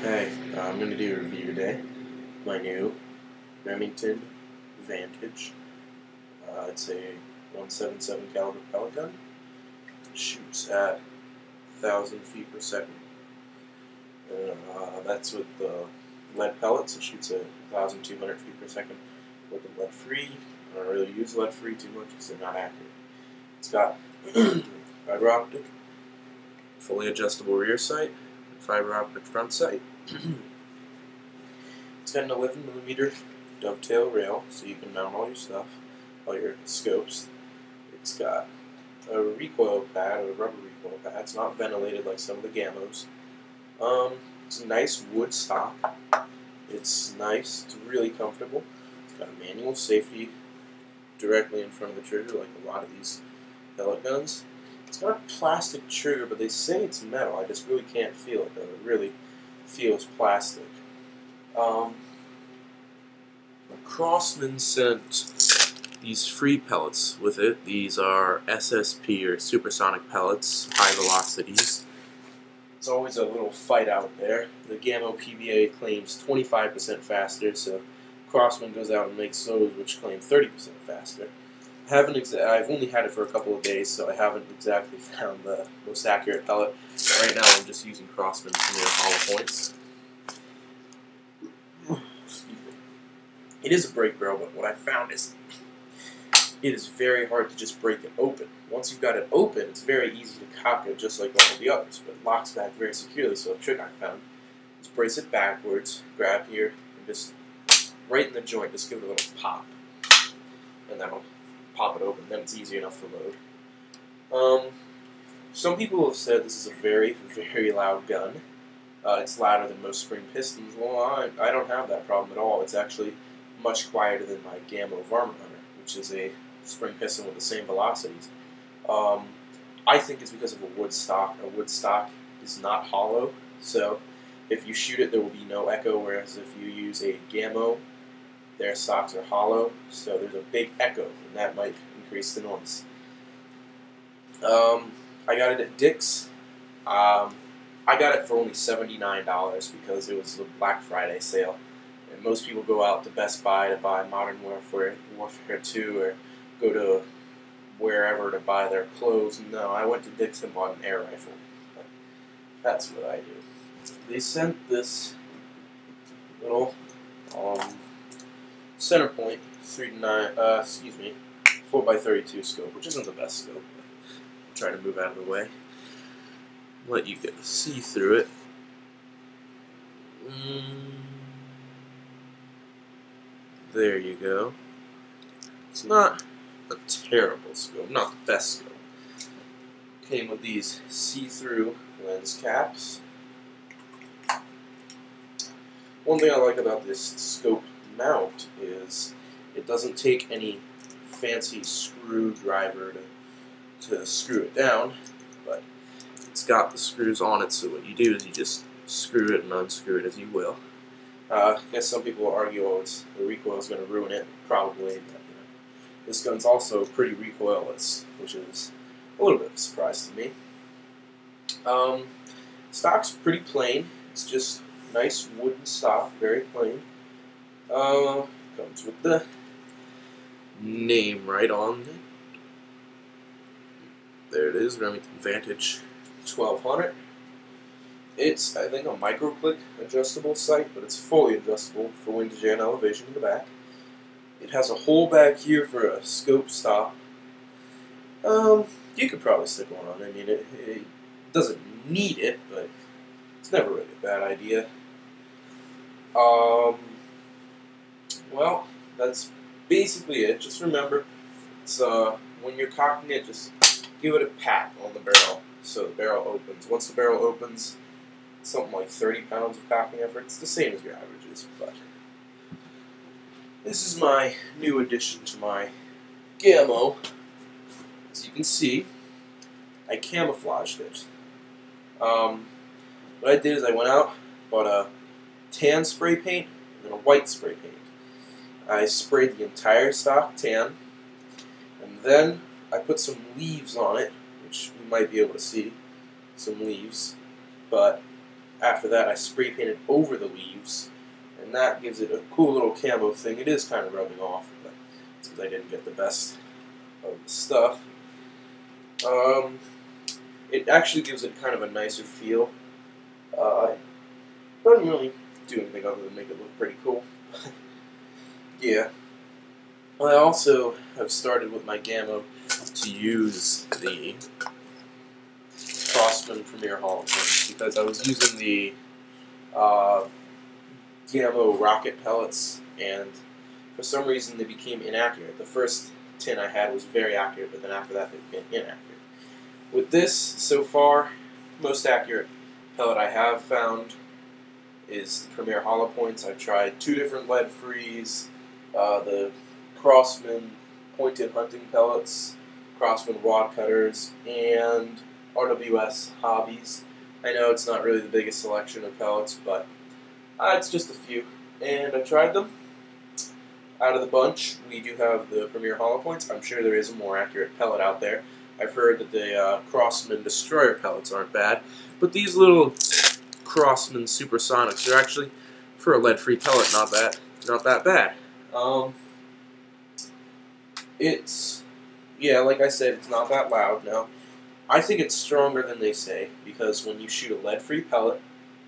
Hey, I'm going to do a review today. My new Remington Vantage. It's a 177 caliber pellet gun. Shoots at 1,000 feet per second. That's with the lead pellets. It shoots at 1,200 feet per second with the lead free. I don't really use lead free too much because they're not accurate. It's got fiber optic, fully adjustable rear sight, fiber optic front sight. It's got an 11mm dovetail rail, so you can mount all your stuff, all your scopes. It's got a recoil pad, a rubber recoil pad. It's not ventilated like some of the Gamos. It's a nice wood stock. It's nice. It's really comfortable. It's got a manual safety directly in front of the trigger, like a lot of these pellet guns. It's got a plastic trigger, but they say it's metal. I just really can't feel it, though. It really feels plastic. Crosman sent these free pellets with it. These are SSP, or supersonic pellets, high velocities. It's always a little fight out there. The Gamo PBA claims 25% faster, so Crosman goes out and makes those which claim 30% faster. I've only had it for a couple of days, so I haven't exactly found the most accurate pellet. Right now I'm just using Crosman for near hollow points. It is a break barrel, but what I found is it is very hard to just break it open. Once you've got it open, it's very easy to cock it just like all of the others, but it locks back very securely. So a trick I found is brace it backwards, grab here, and just right in the joint, just give it a little pop, and that'll pop it open. Then it's easy enough to load. Some people have said this is a very, very loud gun. It's louder than most spring pistons. Well, I don't have that problem at all. It's actually much quieter than my Gamo Varmint Hunter, which is a spring piston with the same velocities. I think it's because of a wood stock. A wood stock is not hollow, so if you shoot it, there will be no echo, whereas if you use a Gamo, their stocks are hollow, so there's a big echo, and that might increase the noise. I got it at Dick's. I got it for only $79 because it was a Black Friday sale. And most people go out to Best Buy to buy Modern Warfare 2 or go to wherever to buy their clothes. No, I went to Dick's and bought an air rifle. That's what I do. They sent this little center point 4x32 scope, which isn't the best scope. I'm trying to move out of the way. Let you get to see through it. There you go. It's not a terrible scope, not the best scope. Came with these see-through lens caps. One thing I like about this scope mount is it doesn't take any fancy screwdriver to screw it down, but it's got the screws on it, so what you do is you just screw it and unscrew it as you will. I guess some people will argue, oh, the recoil is going to ruin it. Probably, but this gun's also pretty recoilless, which is a little bit of a surprise to me. Stock's pretty plain. It's just nice wooden stock, very plain. Comes with the name right on it. There it is, Remington Vantage 1200. It's, I think, a micro-click adjustable sight, but it's fully adjustable for windage and elevation in the back. It has a hole back here for a scope stop. You could probably stick one on. I mean, it doesn't need it, but it's never really a bad idea. Well, that's basically it. Just remember, it's when you're cocking it, just give it a pat on the barrel so the barrel opens. Once the barrel opens, it's something like 30 pounds of cocking effort. It's the same as your averages, but this is my new addition to my Gamo. As you can see, I camouflaged it. What I did is I went out, bought a tan spray paint and a white spray paint. I sprayed the entire stock tan, and then I put some leaves on it, which you might be able to see, some leaves, but after that, I spray painted over the leaves, and that gives it a cool little camo thing. It is kind of rubbing off, but it's because I didn't get the best of the stuff. It actually gives it kind of a nicer feel. Doesn't really do anything other than make it look pretty cool. Yeah. I also have started with my Gamma to use the Crossman Premier Hollow Points because I was using the Gamma rocket pellets, and for some reason they became inaccurate. The first tin I had was very accurate, but then after that they became inaccurate. With this, so far, most accurate pellet I have found is the Premier Hollow Points. I've tried 2 different lead-frees, the Crossman pointed hunting pellets, Crossman wad cutters, and RWS hobbies. I know it's not really the biggest selection of pellets, but it's just a few. And I tried them. Out of the bunch, we do have the Premier Hollow Points. I'm sure there is a more accurate pellet out there. I've heard that the Crossman Destroyer pellets aren't bad, but these little Crossman Supersonics are actually, for a lead-free pellet, not that bad. It's, yeah, like I said, it's not that loud now. I think it's stronger than they say, because when you shoot a lead-free pellet,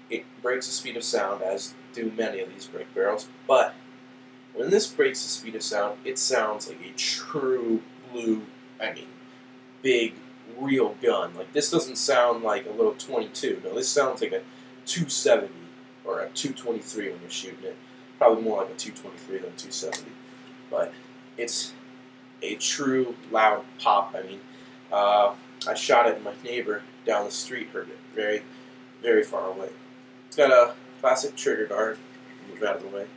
it breaks the speed of sound, as do many of these break barrels, but when this breaks the speed of sound, it sounds like a true blue, big, real gun. Like, this doesn't sound like a little 22. No, this sounds like a 270 or a 223 when you're shooting it. Probably more like a 223 than a 270. But it's a true loud pop. I shot it and my neighbor down the street heard it very, very far away. It's got a plastic trigger guard. Move out of the way.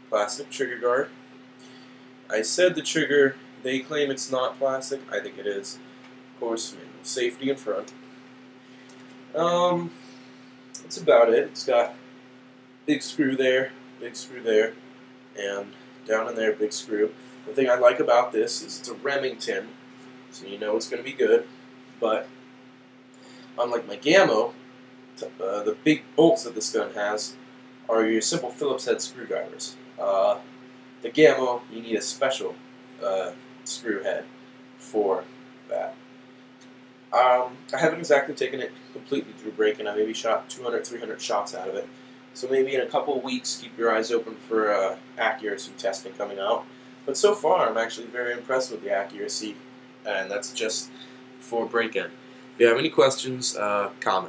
Plastic trigger guard. I said the trigger, they claim it's not plastic. I think it is. Of course, safety in front. That's about it. It's got big screw there, and down in there, big screw. The thing I like about this is it's a Remington, so you know it's going to be good, but unlike my Gamma, the big bolts that this gun has are your simple Phillips head screwdrivers. The Gamma, you need a special screw head for that. I haven't exactly taken it completely through break-in. I maybe shot 200, 300 shots out of it. So maybe in a couple of weeks, keep your eyes open for accuracy testing coming out. But so far, I'm actually very impressed with the accuracy, and that's just for break-in. If you have any questions, comment.